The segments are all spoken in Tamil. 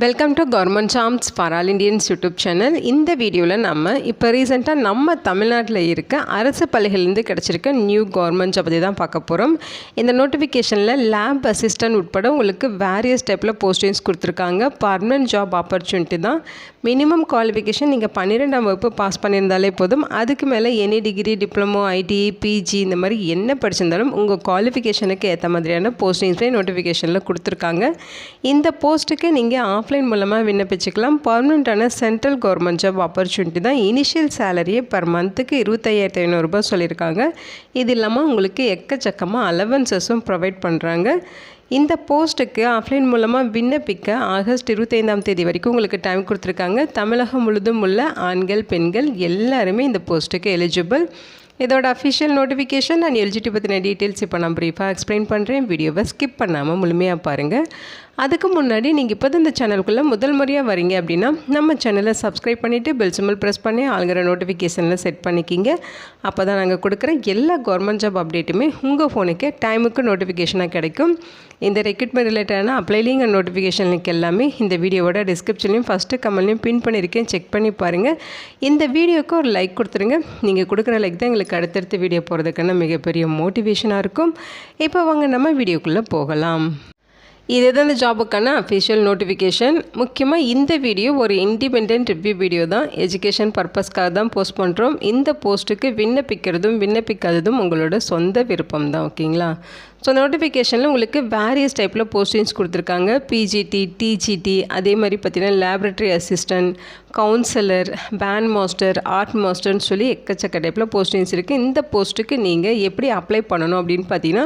Welcome to government exams for all Indians YouTube channel. இந்த வீடியோவில் நம்ம இப்போ ரீசெண்டாக நம்ம தமிழ்நாட்டில் இருக்க அரசு பள்ளிகள்லேருந்து கிடச்சிருக்க நியூ கவர்மெண்ட் ஜாப் பற்றி தான் பார்க்க போகிறோம். இந்த நோட்டிஃபிகேஷனில் லேப் அசிஸ்டன்ட் உட்பட உங்களுக்கு வேரியஸ் டைப்பில் போஸ்டிங்ஸ் கொடுத்துருக்காங்க. பர்மனன்ட் ஜாப் ஆப்பர்ச்சுனிட்டி தான். மினிமம் குவாலிஃபிகேஷன் நீங்கள் 12ஆம் வகுப்பு பாஸ் பண்ணியிருந்தாலே போதும். அதுக்கு மேலே any degree, diploma, ITI, PG இந்த மாதிரி என்ன படிச்சிருந்தாலும் உங்கள் குவாலிஃபிகேஷனுக்கு ஏற்ற மாதிரியான போஸ்டிங்ஸே நோட்டிஃபிகேஷனில் கொடுத்துருக்காங்க. இந்த போஸ்ட்டுக்கு நீங்கள் ஆஃப்லைன் மூலமாக விண்ணப்பிச்சுக்கலாம். பர்மனெண்ட்டான சென்ட்ரல் கவர்மெண்ட் ஜாப் ஆப்பர்ச்சுனிட்டி தான். இனிஷியல் சேலரியே பர் மந்த்துக்கு 25,500 சொல்லியிருக்காங்க. இது இல்லாமல் உங்களுக்கு எக்கச்சக்கமாக அலவன்சஸும் ப்ரொவைட் பண்ணுறாங்க. இந்த போஸ்ட்டுக்கு ஆஃப்லைன் மூலமாக விண்ணப்பிக்க ஆகஸ்ட் 25ஆம் தேதி வரைக்கும் உங்களுக்கு டைம் கொடுத்துருக்காங்க. தமிழகம் முழுதும் உள்ள ஆண்கள், பெண்கள் எல்லாருமே இந்த போஸ்ட்டுக்கு எலிஜிபிள். இதோட அஃபிஷியல் நோட்டிஃபிகேஷன் அண்ட் எலிஜிபிலிட்டி பற்றின டீட்டெயில்ஸ் இப்போ நான் ப்ரீஃபாக எக்ஸ்பிளைன் பண்ணுறேன். வீடியோவை ஸ்கிப் பண்ணாமல் முழுமையாக பாருங்கள். அதுக்கு முன்னாடி நீங்கள் இப்போ இந்த சேனலுக்குள்ளே முதல் முறையாக வரீங்க அப்படின்னா நம்ம சேனலை சப்ஸ்கிரைப் பண்ணிவிட்டு பெல் சிம்பிள் ப்ரெஸ் பண்ணி ஆளுங்கிற நோட்டிஃபிகேஷனில் செட் பண்ணிக்கிங்க. அப்போ தான் நாங்கள் கொடுக்குற எல்லா கவர்மெண்ட் ஜாப் அப்டேட்டுமே உங்கள் ஃபோனுக்கு டைமுக்கு நோட்டிஃபிகேஷனாக கிடைக்கும். இந்த ரெக்ரூட்மெண்ட் ரிலேட்டடான apply link and notification link எல்லாமே இந்த வீடியோவோட டிஸ்கிரிப்ஷன்லையும் ஃபஸ்ட்டு கமெண்ட்லையும் பின் பண்ணியிருக்கேன். செக் பண்ணி பாருங்கள். இந்த வீடியோவுக்கு ஒரு லைக் கொடுத்துருங்க. நீங்கள் கொடுக்குற லைக் தான் எங்களுக்கு அடுத்தடுத்து வீடியோ போகிறதுக்கான மிகப்பெரிய மோட்டிவேஷனாக இருக்கும். இப்போ வாங்க நம்ம வீடியோக்குள்ளே போகலாம். இதுதான் இந்த ஜாபுக்கான அஃபிஷியல் நோட்டிஃபிகேஷன். முக்கியமாக இந்த வீடியோ ஒரு இண்டிபெண்ட் ரிவ்யூ வீடியோ தான். எஜுகேஷன் பர்பஸ்க்காக தான் போஸ்ட் பண்ணுறோம். இந்த போஸ்ட்டுக்கு விண்ணப்பிக்கிறதும் விண்ணப்பிக்காததும் உங்களோட சொந்த விருப்பம் தான். ஓகேங்களா? ஸோ நோட்டிஃபிகேஷனில் உங்களுக்கு வேரியஸ் டைப்பில் போஸ்டிங்ஸ் கொடுத்துருக்காங்க. பிஜிடி, டிஜிடி, அதே மாதிரி பார்த்தீங்கன்னா laboratory assistant, counsellor, band master, art மாஸ்டர்னு சொல்லி எக்கச்சக்க டைப்பில் போஸ்டிங்ஸ் இருக்குது. இந்த போஸ்ட்டுக்கு நீங்கள் எப்படி அப்ளை பண்ணணும் அப்படின்னு பார்த்தீங்கன்னா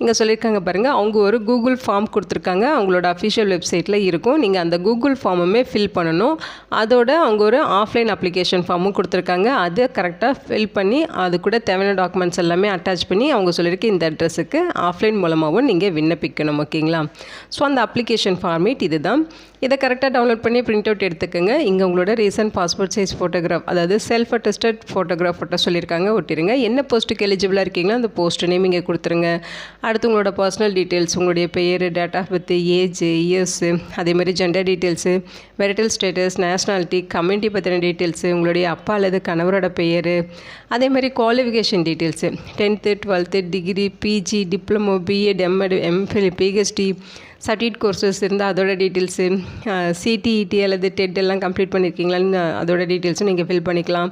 இங்கே சொல்லியிருக்காங்க பாருங்கள். அவங்க ஒரு கூகுள் ஃபார்ம் கொடுத்துருக்காங்க. அவங்களோட அஃபிஷியல் வெப்சைட்டில் இருக்கும். நீங்கள் அந்த கூகுள் ஃபார்முமே ஃபில் பண்ணணும். அதோட அவங்க ஒரு ஆஃப்லைன் அப்ளிகேஷன் ஃபார்மும் கொடுத்துருக்காங்க. அதை கரெக்டாக ஃபில் பண்ணி அது கூட தேவையான டாக்குமெண்ட்ஸ் எல்லாமே அட்டாச் பண்ணி அவங்க சொல்லியிருக்க இந்த அட்ரஸுக்கு ஆஃப்லைன் மூலமாகவும் நீங்கள் விண்ணப்பிக்கணும். ஓகேங்களா? ஸோ அந்த அப்ளிகேஷன் ஃபார்மேட் இது தான். இதை கரெக்டாக டவுன்லோட் பண்ணி பிரிண்ட் அவுட் எடுத்துக்கோங்க. இங்கே உங்களோட ரீசன்ட் பாஸ்போர்ட் சைஸ் ஃபோட்டோகிராஃப், அதாவது செல்ஃப் அட்டஸ்டட் ஃபோட்டோகிராஃப் ஃபோட்டோ சொல்லியிருக்காங்க, ஒட்டிடுங்க. என்ன போஸ்ட்டுக்கு எலிஜிபிளாக இருக்கீங்களோ அந்த போஸ்ட் நேம் இங்கே கொடுத்துருங்க. அடுத்து உங்களோட பர்சனல் டீட்டெயில்ஸ், உங்களுடைய பெயர், date of birth, age, years, அதே மாதிரி gender details, marital status, nationality, community பற்றின டீட்டெயில்ஸு, உங்களுடைய அப்பா அல்லது கணவரோட பெயர், அதே மாதிரி qualification details, 10th, 12th, degree, PG, diploma, BEd, MEd, MPhil, PhD, certificate courses இருந்தால் அதோட டீட்டெயில்ஸு, சிடிஇடி அல்லது டெட் எல்லாம் கம்ப்ளீட் பண்ணியிருக்கீங்களான்னு அதோட டீட்டெயில்ஸும் நீங்கள் ஃபில் பண்ணிக்கலாம்.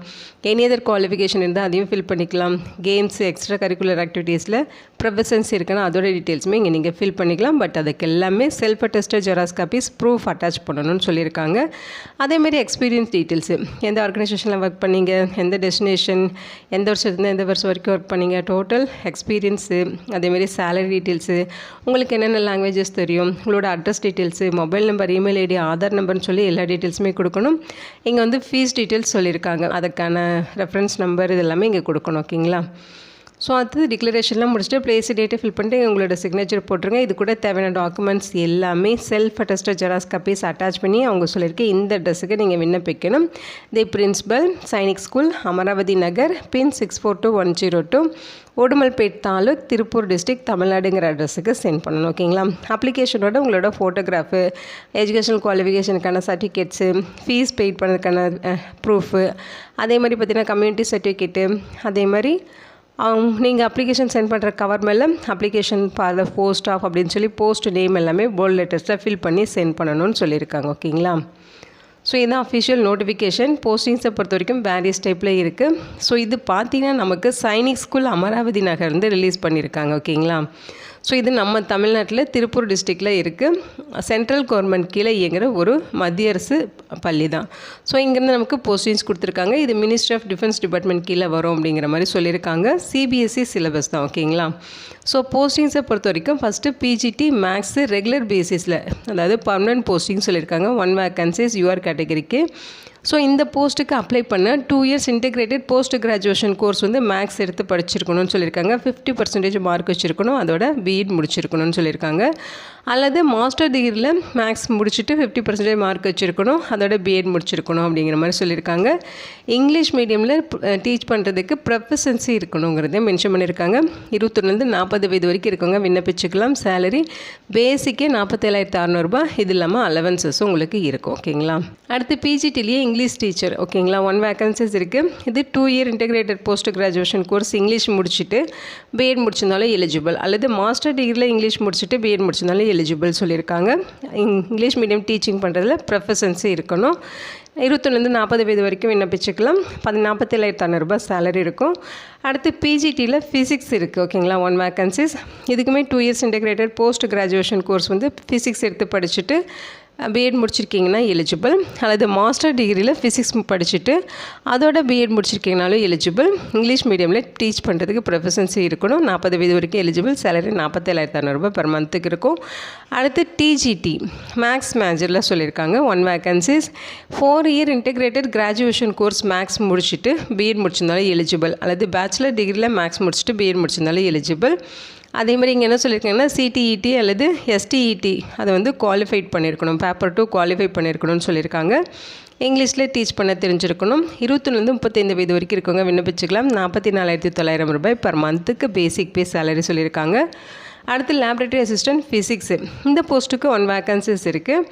எனி அதர் குவாலிஃபிகேஷன் இருந்தால் அதையும் ஃபில் பண்ணிக்கலாம். கேம்ஸ், எக்ஸ்ட்ரா கரிக்குலர் ஆக்டிவிட்டீஸில் ப்ரொஃபஷன்ஸ் இருக்குன்னா அதோட டீட்டெயில்ஸுமே இங்கே நீங்கள் ஃபில் பண்ணிக்கலாம். பட் அதுக்கு எல்லாமே self attested xerox copies proof attach பண்ணணும்னு சொல்லியிருக்காங்க. அதேமாதிரி எக்ஸ்பீரியன்ஸ் டீட்டெயில்ஸு, எந்த ஆர்கனைசேஷனில் ஒர்க் பண்ணீங்க, எந்த டெஸ்டினேஷன், எந்த வருஷத்துலேருந்து எந்த வருஷம் வரைக்கும் ஒர்க் பண்ணீங்க, டோட்டல் எக்ஸ்பீரியன்ஸு, அதேமாதிரி சேலரி டீட்டெயில்ஸு, உங்களுக்கு என்னென்ன லாங்குவேஜஸ் தெரியும், உங்களோட address details, mobile number, email ID, Aadhaar நம்பர்னு சொல்லி எல்லா டீட்டெயில்ஸுமே கொடுக்கணும். இங்கே வந்து ஃபீஸ் டீட்டெயில்ஸ் சொல்லியிருக்காங்க. அதுக்கான ரெஃபரன்ஸ் நம்பர் இது எல்லாமே இங்கே கொடுக்கணும். ஓகேங்களா? ஸோ அடுத்தது டிக்ளரேஷன்லாம் முடிச்சுட்டு ப்ளேஸ் டேட்டை ஃபில் பண்ணிட்டு உங்களோட சிக்னேச்சர் போட்டுருங்க. இது கூட தேவையான டாக்குமெண்ட்ஸ் எல்லாமே self attested xerox copies attach பண்ணி அவங்க சொல்லியிருக்க இந்த அட்ரஸுக்கு நீங்கள் விண்ணப்பிக்கணும். The principal, Sainik school, Amaravati Nagar, pin 642102, Udumalpet taluk, Tiruppur district, தமிழ்நாடுங்கிற அட்ரஸுக்கு சென்ட் பண்ணணும். ஓகேங்களா? அப்ளிகேஷனோட உங்களோட ஃபோட்டோகிராஃபு, எஜுகேஷனல் குவாலிஃபிகேஷனுக்கான சர்டிஃபிகேட்ஸு, ஃபீஸ் பெய்ட் பண்ணதுக்கான ப்ரூஃபு, அதே மாதிரி பார்த்திங்கன்னா கம்யூனிட்டி சர்டிஃபிகேட்டு, அதே மாதிரி நீங்கள் அப்ளிகேஷன் சென்ட் பண்ணுற கவர் மேலே அப்ளிகேஷன் ஃபார் போஸ்ட் ஆஃப் அப்படின்னு சொல்லி போஸ்ட் நேம் எல்லாமே போல்ட் லெட்டர்ஸில் ஃபில் பண்ணி சென்ட் பண்ணணும்னு சொல்லியிருக்காங்க. ஓகேங்களா? ஸோ இதுதான் அஃபிஷியல் நோட்டிஃபிகேஷன். போஸ்டிங்ஸை பொறுத்த வரைக்கும் வேரியஸ் டைப்பில் இருக்குது. ஸோ இது பார்த்தீங்கன்னா நமக்கு சைனிக் ஸ்கூல், அமராவதி நகர்ந்து ரிலீஸ் பண்ணியிருக்காங்க. ஓகேங்களா? ஸோ இது நம்ம தமிழ்நாட்டில் திருப்பூர் டிஸ்ட்ரிக்டில் இருக்குது. சென்ட்ரல் கவர்மெண்ட் கீழே இயங்குகிற ஒரு மத்திய அரசு பள்ளி தான். ஸோ இங்கேருந்து நமக்கு போஸ்டிங்ஸ் கொடுத்துருக்காங்க. இது மினிஸ்ட்ரி ஆஃப் டிஃபென்ஸ் டிபார்ட்மெண்ட் கீழே வரும் அப்படிங்கிற மாதிரி சொல்லியிருக்காங்க. சிபிஎஸ்சி சிலபஸ் தான். ஓகேங்களா? ஸோ போஸ்டிங்ஸை பொறுத்த வரைக்கும் ஃபஸ்ட்டு பிஜிடி மேக்ஸு ரெகுலர் பேசிஸில், அதாவது பர்மனன்ட் போஸ்டிங் சொல்லியிருக்காங்க. 1 வேக்கன்சிஸ் யூஆர் கேட்டகரிக்கு. ஸோ இந்த போஸ்ட்டுக்கு அப்ளை பண்ண 2 years integrated post graduation course வந்து மேக்ஸ் எடுத்து படிச்சிருக்கணும்னு சொல்லியிருக்காங்க. 50% மார்க் வச்சுருக்கணும், அதோட பிஎட் முடிச்சிருக்கணும்னு சொல்லியிருக்காங்க. அல்லது மாஸ்டர் டிகிரியில் மேக்ஸ் முடிச்சுட்டு 50% மார்க் வச்சுருக்கணும், அதோட பிஎட் முடிச்சிருக்கணும் அப்படிங்கிற மாதிரி சொல்லியிருக்காங்க. இங்கிலீஷ் மீடியமில் டீச் பண்ணுறதுக்கு ப்ரொஃபஷன்சி இருக்கணுங்கிறதே மென்ஷன் பண்ணியிருக்காங்க. 21 40 வயது வரைக்கும் இருக்கவங்க விண்ணப்பிச்சுக்கலாம். சேலரி பேசிக்கே 47,600 இது இல்லாமல் அலவன்சஸும் உங்களுக்கு இருக்கும். ஓகேங்களா. அடுத்து பிஜிடிலேயே இங்கிலீஷ் டீச்சர். ஓகேங்களா. 1 வேகன்சிஸ் இருக்குது. இது 2 year integrated post graduation course English முடிச்சுட்டு பிஎட் முடிச்சிருந்தாலும் எலிஜிபிள், அல்லது மாஸ்டர் டிகிரியில் இங்கிலீஷ் முடிச்சுட்டு பிஎட் முடிச்சிருந்தாலும் எலிஜிபிள் சொல்லியிருக்காங்க. இங்கிலீஷ் மீடியம் டீச்சிங் பண்ணுறதுல ப்ரொஃபஷன்சி இருக்கணும். 21 40 வயது வரைக்கும் விண்ணப்பிச்சுக்கலாம். 47,600 சேலரி இருக்கும். அடுத்து பிஜிடியில் ஃபிசிக்ஸ் இருக்குது. ஓகேங்களா. 1 வேகன்சிஸ். இதுக்குமே 2 years integrated post graduation course வந்து ஃபிசிக்ஸ் எடுத்து படிச்சுட்டு பிஎட் முடிச்சிருக்கீங்கன்னா எலிஜிபிள், அல்லது மாஸ்டர் டிகிரியில் ஃபிசிக்ஸ் படிச்சுட்டு அதோட பிஎட் முடிச்சிருக்கீங்கனாலும் எலிஜிபிள். இங்கிலீஷ் மீடியமில் டீச் பண்ணுறதுக்கு ப்ரொஃபஷன்சி இருக்கணும். 40 வயது வரைக்கும் எலிஜிபிள். சேலரி 47,600 பெர் மந்த்துக்கு இருக்கும். அடுத்து டிஜிடி மேக்ஸ் மேஜரில் சொல்லியிருக்காங்க. 1 vacancies. 4 year integrated graduation course maths முடிச்சுட்டு பிஎட் முடிச்சிருந்தாலும் எலிஜிபிள், அல்லது பேச்சுலர் டிகிரியில் மேக்ஸ் முடிச்சுட்டு பிஎட் முடிச்சிருந்தாலும் எலிஜிபிள். அதே மாதிரி இங்கே என்ன சொல்லியிருக்காங்கன்னா சிடிஇடி அல்லது எஸ்டிஇடி அதை வந்து குவாலிஃபைட் பண்ணியிருக்கணும், பேப்பர் 2 குவாலிஃபை பண்ணியிருக்கணும்னு சொல்லியிருக்காங்க. இங்கிலீஷில் டீச் பண்ண தெரிஞ்சிருக்கணும். 21 35 வயது வரைக்கும் இருக்கவங்க விண்ணப்பிச்சுக்கலாம். 44,900 பெர் மந்த்துக்கு பேசிக் பே சேலரி சொல்லியிருக்காங்க. அடுத்து லேபரேட்டரி அசிஸ்டன்ட் ஃபிசிக்ஸு. இந்த போஸ்ட்டுக்கு 1 வேகன்சிஸ் இருக்குது.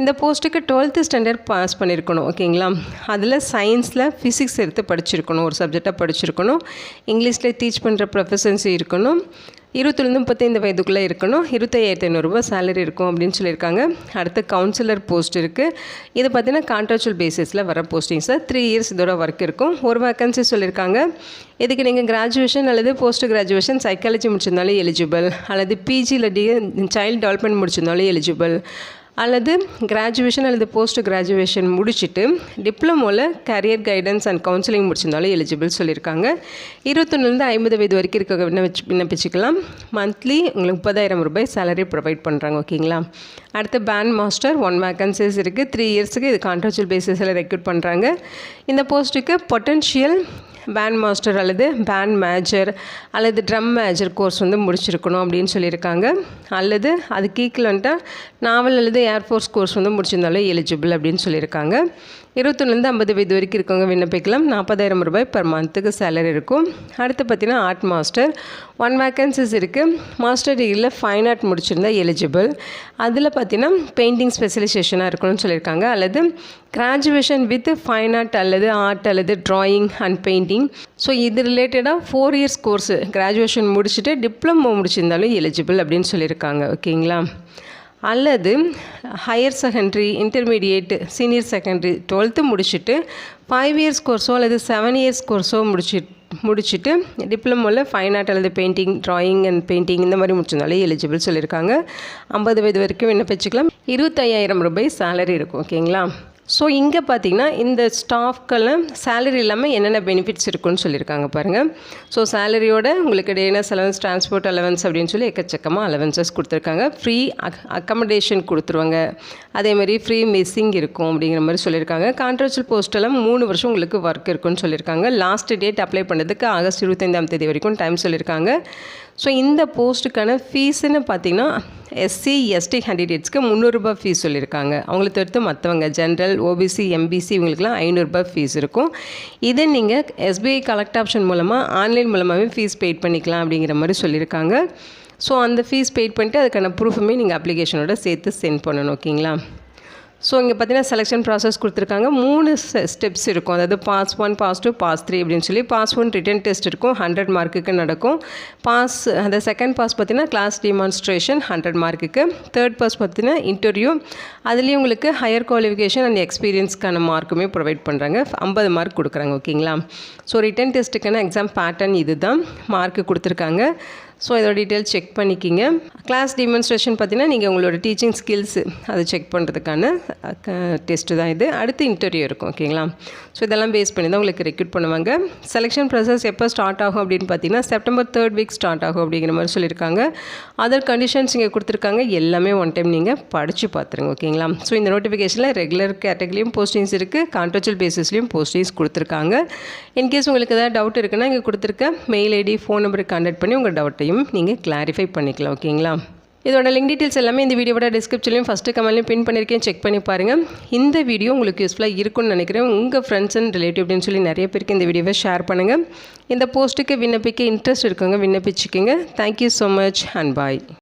இந்த போஸ்ட்டுக்கு 12th ஸ்டாண்டர்ட் பாஸ் பண்ணியிருக்கணும். ஓகேங்களா. அதில் சயின்ஸில் ஃபிசிக்ஸ் எடுத்து படிச்சிருக்கணும், ஒரு சப்ஜெக்டாக படிச்சிருக்கணும். இங்கிலீஷில் டீச் பண்ணுற ப்ரொஃபஷன்சி இருக்கணும். 21 35 வயதுக்குள்ளே இருக்கணும். 25,500 சேலரி இருக்கும் அப்படின்னு சொல்லியிருக்காங்க. அடுத்து கவுன்சிலர் போஸ்ட் இருக்குது. இது பார்த்திங்கன்னா கான்ட்ராக்சுவல் பேசிஸில் வர போஸ்டிங்ஸ். 3 இயர்ஸ் இதோட ஒர்க் இருக்கும். 1 வேகன்சி சொல்லியிருக்காங்க. இதுக்கு நீங்கள் கிராஜுவேஷன் அல்லது போஸ்ட் கிராஜுவேஷன் சைக்காலஜி முடிச்சிருந்தாலும் எலிஜிபிள், அல்லது பிஜியில் சைல்டு டெவலப்மெண்ட் முடிச்சிருந்தாலும் எலிஜிபிள், அல்லது கிராஜுவேஷன் அல்லது போஸ்ட் கிராஜுவேஷன் முடிச்சுட்டு டிப்ளமோவில் கரியர் கைடன்ஸ் அண்ட் கவுன்சிலிங் முடிச்சிருந்தாலும் எலிஜிபிள் சொல்லியிருக்காங்க. 21 50 வயது வரைக்கும் இருக்க விண்ணப்பிச்சுக்கலாம். மந்த்லி உங்களுக்கு 30,000 சேலரி ப்ரொவைட் பண்ணுறாங்க. ஓகேங்களா. அடுத்து பேண்ட் மாஸ்டர் 1 வேகன்சிஸ் இருக்குது. 3 இயர்ஸுக்கு இது கான்ட்ராக்சுவல் பேசிஸில் ரெக்ரூட் பண்ணுறாங்க. இந்த போஸ்ட்டுக்கு பொட்டன்ஷியல் பேண்ட் மாஸ்டர் அல்லது பேண்ட் மேஜர் அல்லது ட்ரம் மேஜர் கோர்ஸ் வந்து முடிச்சிருக்கணும் அப்படின்னு சொல்லியிருக்காங்க. அல்லது அதுக்கு ஈக்குவலண்ட்டாக நாவல் அல்லது ஏர்ஃபோர்ஸ் கோர்ஸ் வந்து முடிச்சிருந்தாலும் எலிஜிபிள் அப்படின்னு சொல்லியிருக்காங்க. 21 50 வயது வரைக்கும் இருக்கவங்க விண்ணப்பிக்கலாம். 40,000 பெர் மந்த்துக்கு சேலரி இருக்கும். அடுத்து பார்த்திங்கன்னா ஆர்ட் மாஸ்டர் 1 வேகன்சிஸ் இருக்குது. மாஸ்டர் டிகிரியில் ஃபைன் ஆர்ட் முடிச்சிருந்தா எலிஜிபிள். அதில் பார்த்திங்கன்னா பெயிண்டிங் ஸ்பெஷலைசேஷனாக இருக்கணும்னு சொல்லியிருக்காங்க. அல்லது கிராஜுவேஷன் வித் ஃபைன் ஆர்ட் அல்லது ஆர்ட் அல்லது ட்ராயிங் அண்ட் பெயிண்டிங். ஸோ இது ரிலேட்டடாக 4 இயர்ஸ் கோர்ஸு கிராஜுவேஷன் முடிச்சுட்டு டிப்ளமோ முடிச்சிருந்தாலும் எலிஜிபிள் அப்படின்னு சொல்லியிருக்காங்க. ஓகேங்களா. அல்லது higher secondary intermediate senior secondary 12th முடிச்சுட்டு 5 இயர்ஸ் கோர்ஸோ அல்லது 7 இயர்ஸ் கோர்ஸோ முடிச்சுட்டு டிப்ளமோவில் ஃபைன் ஆர்ட் அல்லது பெயிண்டிங் ட்ராயிங் அண்ட் பெயிண்டிங் இந்த மாதிரி முடிச்சிருந்தாலே எலிஜிபிள் சொல்லியிருக்காங்க. 50 வயது வரைக்கும் விண்ணப்பிச்சுக்கலாம். 25,000 சேலரி இருக்கும். ஓகேங்களா. ஸோ இங்கே பார்த்திங்கன்னா இந்த ஸ்டாஃப்க்கெல்லாம் சேலரி இல்லாமல் என்னென்ன பெனிஃபிட்ஸ் இருக்குன்னு சொல்லியிருக்காங்க பாருங்கள். ஸோ சேலரியோட உங்களுக்கு டேனஸ் அலவன்ஸ், டிரான்ஸ்போர்ட் அலவன்ஸ் அப்படின்னு சொல்லி எக்கச்சக்கமாக அலவன்சஸ் கொடுத்துருக்காங்க. ஃப்ரீ அக்கமடேஷன் கொடுத்துருவாங்க. அதேமாதிரி ஃப்ரீ மிஸ்ஸிங் இருக்கும் அப்படிங்கிற மாதிரி சொல்லியிருக்காங்க. கான்ட்ராக்சுவல் போஸ்ட்டெல்லாம் 3 வருஷம் உங்களுக்கு ஒர்க் இருக்குன்னு சொல்லியிருக்காங்க. லாஸ்ட் டேட் அப்ளை பண்ணுறதுக்கு ஆகஸ்ட் 25ஆம் தேதி வரைக்கும் டைம் சொல்லியிருக்காங்க. ஸோ இந்த போஸ்ட்டுக்கான ஃபீஸுன்னு பார்த்திங்கன்னா எஸ்சி எஸ்டி கேண்டிடேட்ஸ்க்கு 300 ரூபாய் ஃபீஸ் சொல்லியிருக்காங்க. அவங்களை தவிர்த்து மற்றவங்க ஜென்ரல் ஓபிசி எம்பிசி இவங்களுக்குலாம் 500 ரூபாய் ஃபீஸ் இருக்கும். இதை நீங்கள் எஸ்பிஐ கலெக்ட் ஆப்ஷன் மூலமாக ஆன்லைன் மூலமாகவே ஃபீஸ் பெய்ட் பண்ணிக்கலாம் அப்படிங்கிற மாதிரி சொல்லியிருக்காங்க. ஸோ அந்த ஃபீஸ் பெய்ட் பண்ணிட்டு அதுக்கான ப்ரூஃபுமே நீங்கள் அப்ளிகேஷனோட சேர்த்து சென்ட் பண்ணணும். ஓகேங்களா. ஸோ இங்கே பார்த்தீங்கன்னா செலெக்ஷன் ப்ராசஸ் கொடுத்துருக்காங்க. 3 ஸ்டெப்ஸ் இருக்கும். அதாவது பாஸ் 1, பாஸ் 2, பாஸ் 3 அப்படின்னு சொல்லி. பாஸ் 1 ரிட்டன் டெஸ்ட் இருக்கும், 100 மார்க்குக்கு நடக்கும். அந்த செகண்ட் பாஸ் பார்த்தீங்கன்னா கிளாஸ் டெமான்ஸ்ட்ரேஷன் 100 மார்க்குக்கு. தேர்ட் பாஸ் பார்த்தீங்கன்னா இன்டர்வியூ. அதுலேயும் உங்களுக்கு ஹையர் குவாலிஃபிகேஷன் அண்ட் எக்ஸ்பீரியன்ஸ்க்கான மார்க்குமே ப்ரொவைட் பண்ணுறாங்க. 50 மார்க் கொடுக்குறாங்க. ஓகேங்களா. ஸோ ரிட்டன் டெஸ்ட்டுக்கான எக்ஸாம் பேட்டர்ன் இது தான் மார்க்கு கொடுத்துருக்காங்க. ஸோ இதோட டீட்டெயில் செக் பண்ணிக்கிங்க. கிளாஸ் டெமான்ஸ்ட்ரேஷன் பார்த்தீங்கன்னா நீங்கள் உங்களோட டீச்சிங் ஸ்கில்ஸு அதை செக் பண்ணுறதுக்கான டெஸ்ட்டு தான் இது. அடுத்து இன்டர்வியூ இருக்கும். ஓகேங்களா? ஸோ இதெல்லாம் பேஸ் பண்ணி தான் உங்களுக்கு ரெக்ரூட் பண்ணுவாங்க. செலெக்ஷன் ப்ராசஸ் எப்போ ஸ்டார்ட் ஆகும் அப்படின்னு பார்த்தீங்கன்னா செப்டம்பர் 3rd வீக் ஸ்டார்ட் ஆகும் அப்படிங்கிற மாதிரி சொல்லியிருக்காங்க. அதர் கண்டிஷன்ஸ் இங்கே கொடுத்துருக்காங்க. எல்லாமே ஒன் டைம் நீங்கள் படித்து பார்த்துருங்க. ஓகேங்களா? ஸோ இந்த நோட்டிஃபிகேஷனில் ரெகுலர் கேட்டகரியும் போஸ்டிங்ஸ் இருக்குது, கான்ட்ராக்சுவல் பேசிஸ்லையும் போஸ்டிங்ஸ் கொடுத்துருக்காங்க. இன்கேஸ் உங்களுக்கு ஏதாவது டவுட் இருக்குன்னா இங்கே கொடுத்துருக்க மெயில் ஐடி ஃபோன் நம்பருக்கு கான்டாக்ட் பண்ணி உங்கள் டவுட்டையும் நீங்கள் கிளாரிஃபை பண்ணிக்கலாம். ஓகேங்களா? இதோட லிங்க் டீட்டெயில்ஸ் எல்லாமே இந்த வீடியோவோட டிஸ்கிரிப்ஷன்லையும் ஃபஸ்ட்டு கமெண்ட்லையும் பின் பண்ணியிருக்கேன், செக் பண்ணி பாருங்கள். இந்த வீடியோ உங்களுக்கு யூஸ்ஃபுல்லாக இருக்கும்னு நினைக்கிறேன். உங்கள் ஃப்ரெண்ட்ஸ் அண்ட் ரிலேட்டிவ் அப்படின்னு சொல்லி நிறைய பேருக்கு இந்த வீடியோவை ஷேர் பண்ணுங்கள். இந்த போஸ்ட்டுக்கு விண்ணப்பிக்க இன்ட்ரெஸ்ட் இருக்குங்க, விண்ணப்பிச்சுக்கோங்க. Thank you so much and bye.